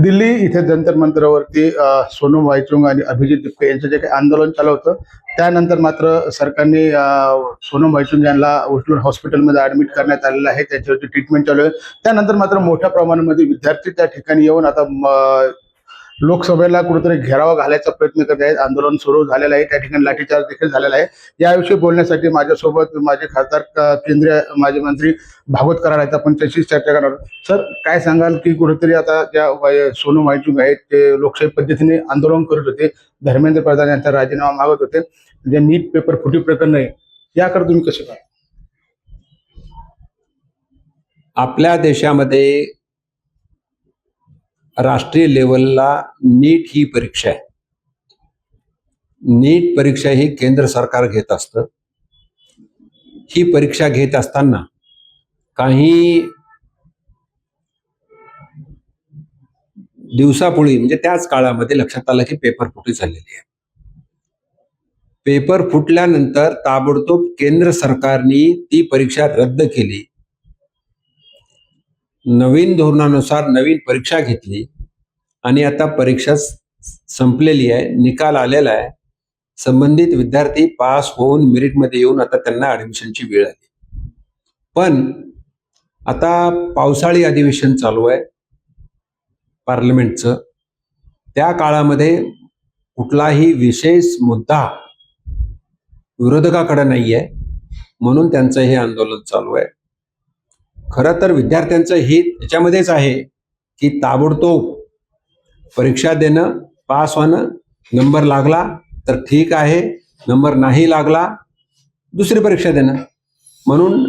दिल्ली इथे जंतर मंतरावरती सोनम वाईचुंग आणि अभिजित दिपके यांचं जे काही आंदोलन चालू होतं, त्यानंतर मात्र सरकारने सोनम वाईचुंग यांना उचलून हॉस्पिटलमध्ये ऍडमिट करण्यात आलेलं आहे. त्याच्यावरती ट्रीटमेंट चालू आहे. त्यानंतर मात्र मोठ्या प्रमाणामध्ये विद्यार्थी त्या ठिकाणी येऊन आता लोकसभेला कुठेतरी घेरावा घालायचा प्रयत्न करत आहेत. आंदोलन सुरू झालेलं आहे. त्या ठिकाणी लाठीचार्ज देखील झालेला आहे. याविषयी बोलण्यासाठी माझ्यासोबत माझे खासदार केंद्रीय माजी मंत्री भागवत कराड आहेत. आपण त्याची चर्चा करणार. सर, काय सांगाल की कुठेतरी आता ज्या सोनम वाईचुंग आहेत ते लोकशाही पद्धतीने आंदोलन करत होते, धर्मेंद्र प्रधान यांचा राजीनामा मागत होते, जे नीट पेपर फुटी प्रकरण आहे याकडे तुम्ही कसे पाहता? आपल्या देशामध्ये राष्ट्रीय लेवलला नीट ही परीक्षा आहे. नीट परीक्षा ही केंद्र सरकार घेत असतं. ही परीक्षा घेत असताना काही दिवसापूर्वी म्हणजे त्याच काळामध्ये लक्षात आलं की पेपर फुटी झालेली आहे. पेपर फुटल्यानंतर ताबडतोब केंद्र सरकारने ती परीक्षा रद्द केली. नवीन धोरणानुसार नवीन परीक्षा घेतली आणि आता परीक्षा संपलेली आहे, निकाल आलेला आहे. संबंधित विद्यार्थी पास होऊन मेरिटमध्ये येऊन आता त्यांना ऍडमिशनची वेळ आली. पण आता पावसाळी अधिवेशन चालू आहे पार्लमेंटचं. त्या काळामध्ये कुठलाही विशेष मुद्दा विरोधकाकडे नाही आहे, म्हणून त्यांचं हे आंदोलन चालू आहे. खरं तर विद्यार्थ्यांचं हित याच्यामध्येच आहे की ताबडतोब परीक्षा देणं, पास होणं. नंबर लागला तर ठीक आहे, नंबर नाही लागला दुसरी परीक्षा देणं. म्हणून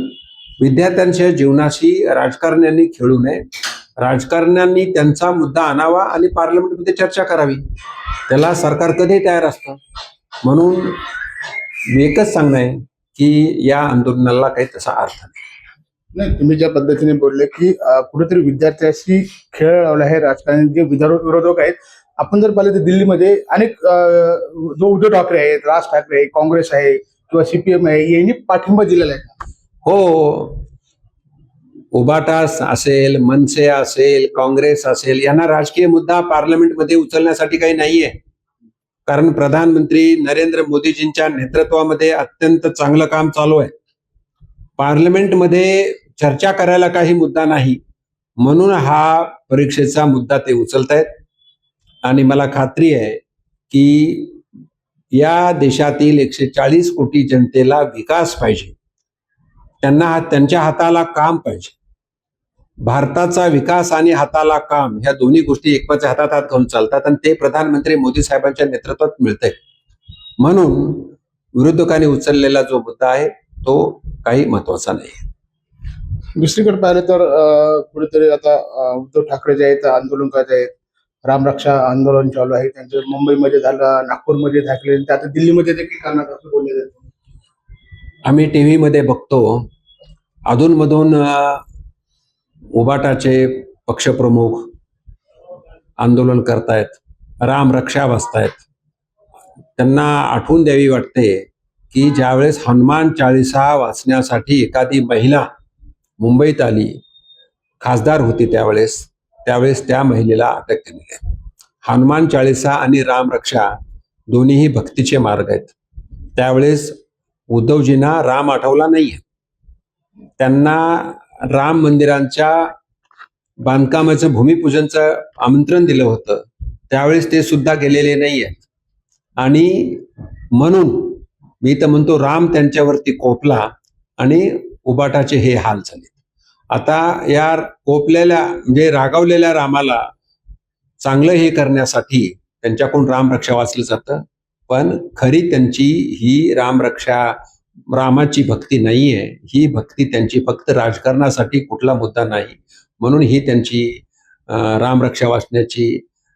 विद्यार्थ्यांच्या जीवनाशी राजकारण्यांनी खेळू नये. राजकारण्यांनी त्यांचा मुद्दा आणावा आणि पार्लमेंटमध्ये चर्चा करावी. त्याला सरकार कधी तयार असतं. म्हणून एकच सांगणं आहे की या आंदोलनाला काही तसा अर्थ नाही. नाही, तुम्ही ज्या पद्धतीने बोलले की कुठेतरी विद्यार्थ्याशी खेळ लावला आहे राजकारणी जे विरोधक आहेत. आपण जर पाहिलं तर दिल्लीमध्ये अनेक जो उद्धव ठाकरे आहेत, राज ठाकरे आहे, काँग्रेस आहे किंवा सीपीएम आहे, यांनी पाठिंबा दिलेला आहे. हो, उबाटा असेल, मनसे असेल, काँग्रेस असेल, यांना राजकीय मुद्दा पार्लमेंटमध्ये उचलण्यासाठी काही नाहीये. कारण प्रधानमंत्री नरेंद्र मोदीजींच्या नेतृत्वामध्ये अत्यंत चांगलं काम चालू आहे. पार्लमेंटमध्ये चर्चा करायला काही मुद्दा नाही, म्हणून हा परीक्षेचा मुद्दा ते उचलतायत. आणि मला खात्री आहे की या देशातील 140 कोटी जनतेला विकास पाहिजे. त्यांच्या हाताला काम पाहिजे. भारताचा विकास आणि हाताला काम ह्या दोन्ही गोष्टी एकमेकांच्या हातात हात घालून चालतात आणि ते प्रधानमंत्री मोदी साहेबांच्या नेतृत्वात मिळतंय. म्हणून विरोधकांनी उचललेला जो मुद्दा आहे तो काही महत्वाचा नाही. दुसरीकडे पाहिलं तर कुठेतरी आता उद्धव ठाकरे जे आहेत आंदोलन करत आहेत. रामरक्षा आंदोलन चालू आहे त्यांचं. मुंबईमध्ये झालं, नागपूरमध्ये झाले, आता दिल्लीमध्ये देखील करणार असं बोलले जातं. आम्ही टीव्ही मध्ये बघतो, अधूनमधून उबाटाचे पक्षप्रमुख आंदोलन करतायत, रामरक्षा वाचतायत. त्यांना आठवून द्यावी वाटते की ज्यावेळेस हनुमान चाळीसा वाचण्यासाठी एखादी महिला मुंबईत आली, खासदार होती त्यावेळेस त्या महिलेला अटक केलेली आहे. हनुमान चाळीसा आणि रामरक्षा दोन्हीही भक्तीचे मार्ग आहेत. त्यावेळेस उद्धवजींना राम आठवला नाहीये. त्यांना राम मंदिरांच्या बांधकामाचं भूमिपूजनचं आमंत्रण दिलं होतं, त्यावेळेस ते सुद्धा गेलेले नाहीये. आणि म्हणून मी तर म्हणतो राम त्यांच्यावरती कोपला आणि उबाटाचे हे हाल झाले. आता या कोपलेल्या म्हणजे रागावलेल्या रामाला चांगलं हे करण्यासाठी त्यांच्याकडून रामरक्षा वाचलं जातं. पण खरी त्यांची ही रामरक्षा, रामाची भक्ती नाहीये. ही भक्ती त्यांची फक्त राजकारणासाठी कुठला मुद्दा नाही. म्हणून ही त्यांची रामरक्षा वाचण्याची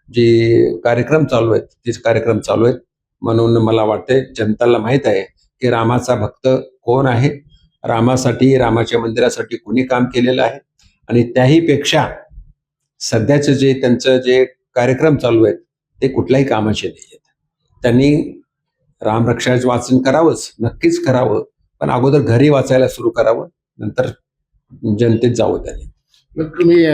जे कार्यक्रम चालू आहेत तेच कार्यक्रम चालू आहेत. म्हणून मला वाटते जनताला माहित आहे की रामाचा भक्त कोण आहे, रामासाठी, रामाच्या मंदिरासाठी कोणी काम केलेलं आहे. आणि त्याही पेक्षा सध्याचं जे त्यांचं जे कार्यक्रम चालू आहेत ते कुठल्याही कामाचे नाही आहेत. त्यांनी रामरक्षाचं वाचन करावंच, नक्कीच करावं, पण अगोदर घरी वाचायला सुरू करावं, नंतर जनतेत जावं. त्यांनी तुम्ही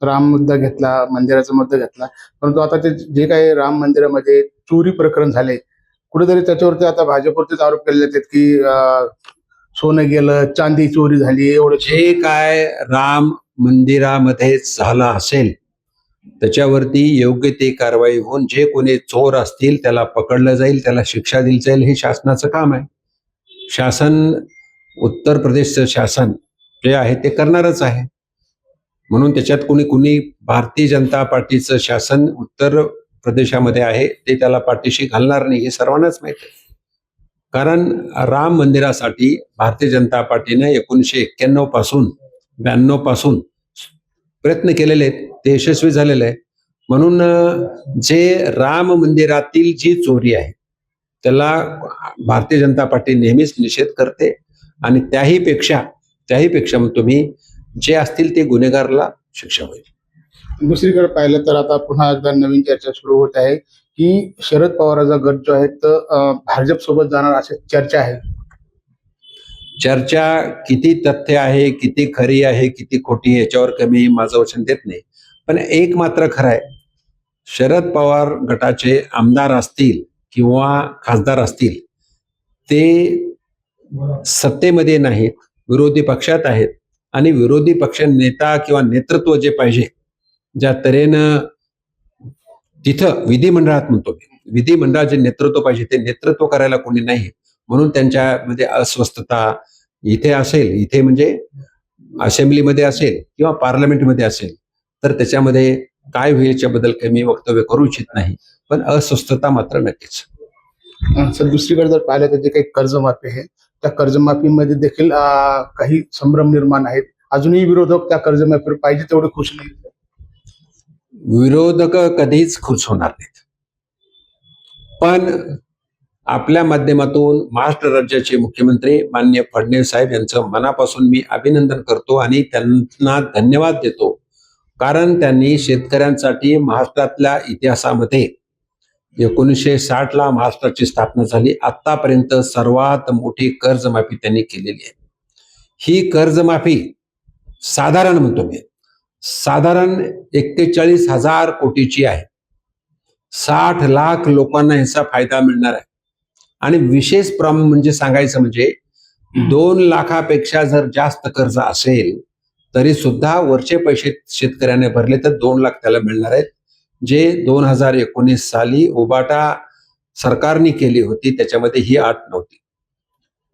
राम मुद्दा घेतला, मंदिराचा मुद्दा घेतला, परंतु आता ते जे काही राम मंदिरामध्ये चोरी प्रकरण झाले, कुठेतरी त्याच्यावरती आता भाजपवरतीच आरोप केले जातात की सोनं गेलं, चांदी चोरी झाली, एवढं जे काय राम मंदिरामध्ये झालं असेल त्याच्यावरती योग्य ती कारवाई होऊन जे कोणी चोर असतील त्याला पकडलं जाईल, त्याला शिक्षा दिली जाईल. हे शासनाचं काम आहे. शासन, उत्तर प्रदेशचं शासन जे आहे ते करणारच आहे. म्हणून त्याच्यात कुणी कुणी भारतीय जनता पार्टीचं शासन उत्तर प्रदेशामध्ये आहे ते त्याला पाठीशी घालणार नाही, हे सर्वांनाच माहिती आहे. कारण राम मंदिरासाठी भारतीय जनता पार्टीने 1991 पासून 92 पासून प्रयत्न केलेले आहेत, ते यशस्वी झालेले आहे. म्हणून जे राम मंदिरातील जी चोरी आहे त्याला भारतीय जनता पार्टी नेहमीच निषेध करते आणि त्याहीपेक्षा म्हणतो मी, जे असतील ते गुन्हेगारला शिक्षा होईल. दुसरीकडे पाहिलं तर आता पुन्हा एकदा नवीन चर्चा सुरू होत आहे की शरद पवारांचा गट जो आहे तो भाजप सोबत जाणार अशी चर्चा आहे. चर्चा किती तथ्य आहे, किती खरी आहे, किती खोटी, याच्यावर कमी माझं वचन देत नाही. पण एक मात्र खरं आहे, शरद पवार गटाचे आमदार असतील किंवा खासदार असतील ते सत्तेमध्ये नाहीत, विरोधी पक्षात आहेत. आणि विरोधी पक्ष नेता किंवा नेतृत्व जे पाहिजे, ज्या तऱ्हेनं तिथं विधिमंडळात म्हणतो मी, विधिमंडळात जे नेतृत्व पाहिजे ते नेतृत्व करायला कोणी नाही. म्हणून त्यांच्यामध्ये अस्वस्थता इथे असेल, इथे म्हणजे असेंब्लीमध्ये असेल किंवा पार्लमेंटमध्ये असेल, तर त्याच्यामध्ये काय होईल याच्याबद्दल काही मी वक्तव्य करू इच्छित नाही. पण अस्वस्थता मात्र नक्कीच. सर, दुसरीकडे जर पाहिलं तर जे काही कर्जमाफी आहे त्या कर्जमाफीमध्ये देखील काही संभ्रम निर्माण आहेत. अजूनही विरोधक त्या कर्जमाफीवर पाहिजे तेवढे खुश नाही. विरोधक कधीच खुश होणार नाहीत. पण आपल्या माध्यमातून महाराष्ट्र राज्याचे मुख्यमंत्री माननीय फडणवीस साहेब यांचं मनापासून मी अभिनंदन करतो आणि त्यांना धन्यवाद देतो. कारण त्यांनी शेतकऱ्यांसाठी महाराष्ट्रातल्या इतिहासामध्ये 1960ला महाराष्ट्राची स्थापना झाली, आतापर्यंत सर्वात मोठी कर्जमाफी त्यांनी केलेली आहे. ही कर्जमाफी साधारण म्हणतो मी, साधारण 41,000 कोटीची आहे. 60 लाख लोकांना याचा फायदा मिळणार आहे. आणि विशेष म्हणजे सांगायचं म्हणजे 2 लाखापेक्षा जर जास्त कर्ज असेल तरी सुद्धा वरचे पैसे शेतकऱ्याने भरले तर 2 लाख त्याला मिळणार आहेत, जे 2019 साली उबाटा सरकारने केली होती त्याच्यामध्ये ही अट नव्हती.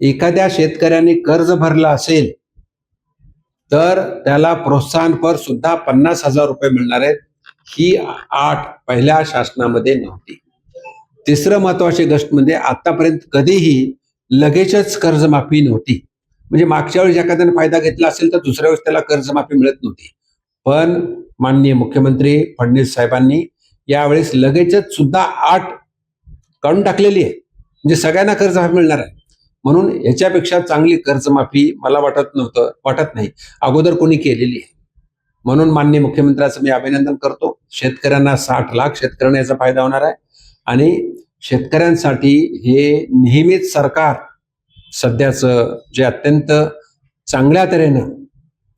एखाद्या शेतकऱ्याने कर्ज भरलं असेल तर त्याला प्रोत्साहनपर सुद्धा 50,000 रुपये मिळणार आहेत. ही अट पहिल्या शासनामध्ये नव्हती. तिसरं महत्वाची गोष्ट म्हणजे आतापर्यंत कधीही लगेचच कर्जमाफी नव्हती. म्हणजे मागच्या वेळेस एखाद्याने फायदा घेतला असेल तर दुसऱ्या वेळेस त्याला कर्जमाफी मिळत नव्हती. पण माननीय मुख्यमंत्री फडणवीस साहेबांनी यावेळेस लगेचच सुद्धा अट काढून टाकलेली आहे, म्हणजे सगळ्यांना कर्जमाफी मिळणार आहे. म्हणून याच्यापेक्षा चांगली कर्जमाफी मला वाटत नाही अगोदर कोणी केलेली आहे. म्हणून माननीय मुख्यमंत्र्यांचं मी अभिनंदन करतो. शेतकऱ्यांना 60 लाख शेतकऱ्यांना याचा फायदा होणार आहे आणि शेतकऱ्यांसाठी हे नेहमीच सरकार सध्याचं जे अत्यंत चांगल्या तऱ्हेनं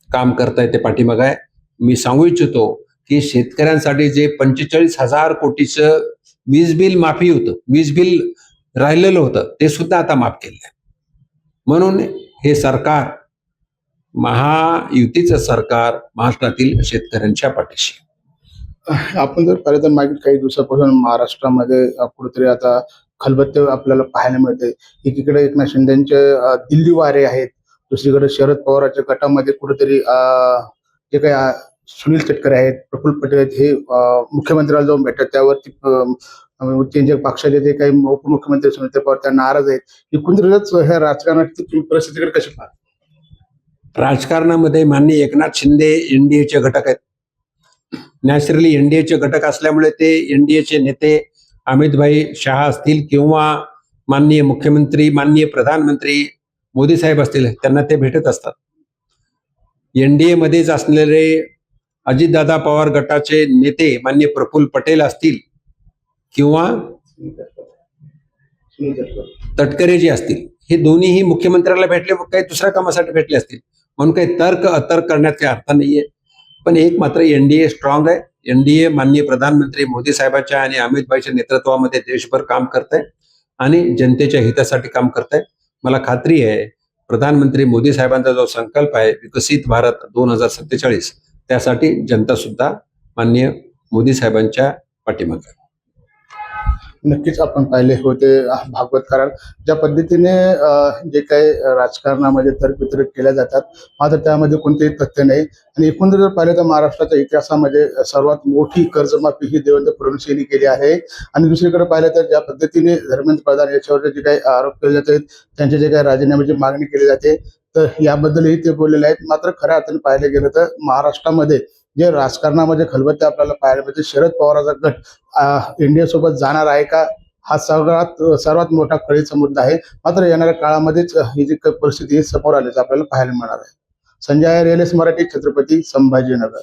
काम करताय ते पाठीमागं आहे. मी सांगू इच्छितो की शेतकऱ्यांसाठी जे 45,000 कोटीचं वीज बिल माफी होतं, वीज बिल राहिलेलं होतं, ते सुद्धा आता माफ केलं आहे. म्हणून हे सरकार, महायुतीचं सरकार महाराष्ट्रातील शेतकऱ्यांच्या पाठीशी. आपण जर पाहिलं तर मागील काही दिवसापासून महाराष्ट्रामध्ये कुठेतरी आता खलबत्ते आपल्याला पाहायला मिळते. एकीकडे एकनाथ शिंदेचे दिल्ली वारे आहेत, दुसरीकडे शरद पवारांच्या गटामध्ये कुठेतरी जे काही सुनील तटकरे आहेत, प्रफुल्ल पटेल आहेत, हे मुख्यमंत्र्याला जाऊन भेटतात. त्यावरती त्यांच्या पक्षाचे जे काही उपमुख्यमंत्री सुनील पवार त्या नाराज आहेत. एकंदरीतच ह्या राजकारणाची परिस्थितीकडे कशी पाहता? राजकारणामध्ये माननीय एकनाथ शिंदे एनडीएचे घटक आहेत. नॅचरली एनडीएचे घटक असल्यामुळे ते एनडीएचे नेते अमितभाई शहा असतील किंवा माननीय मुख्यमंत्री, माननीय प्रधानमंत्री मोदी साहेब असतील, त्यांना ते भेटत असतात. एनडीए मध्येच असलेले अजितदादा पवार गटाचे नेते माननीय प्रफुल्ल पटेल असतील किंवा तटकरे जे असतील, हे दोन्हीही मुख्यमंत्र्याला भेटले, काही दुसऱ्या कामासाठी भेटले असतील. म्हणून काही तर्क अतर्क करण्यात काही अर्थ नाहीये. पण एक मात्र एनडीए स्ट्रॉंग आहे. एनडीए माननीय प्रधानमंत्री मोदी साहेबांच्या आणि अमित भाईच्या नेतृत्वामध्ये देशभर काम करत आहे आणि जनतेच्या हितासाठी काम करत आहे. मला खात्री आहे प्रधानमंत्री मोदी साहेबांचा जो संकल्प आहे विकसित भारत 2047, त्यासाठी जनता सुद्धा माननीय मोदी साहेबांच्या पाठीमागे आहे. नक्कीच आपण पाहिले होते भागवत कराड ज्या पद्धतीने जे काही राजकारणामध्ये तर्कवितर्क केल्या जातात, मात्र त्यामध्ये कोणतेही तथ्य नाही. आणि एकूण जर पाहिलं तर महाराष्ट्राच्या इतिहासामध्ये सर्वात मोठी कर्जमाफी ही देवेंद्र फडणवीस यांनी केली आहे. आणि दुसरीकडे पाहिलं तर ज्या पद्धतीने धर्मेंद्र प्रधान याच्यावर जे काही आरोप केले जातात, त्यांचे जे काही राजीनाम्याची मागणी केली जाते, तर याबद्दलही ते बोललेले आहेत. मात्र खऱ्या अर्थाने पाहायला गेलं तर महाराष्ट्रामध्ये जे राजकारणामध्ये खलबत्ते आपल्याला पाहायला मिळते, शरद पवारांचा गट इंडिया सोबत जाणार आहे का, हा सर्वात मोठा कळीचा मुद्दा आहे. मात्र येणाऱ्या काळामध्येच ही जी परिस्थिती समोर आल्याचं आपल्याला पाहायला मिळणार आहे. संजय रेलेस, मराठी, छत्रपती संभाजीनगर.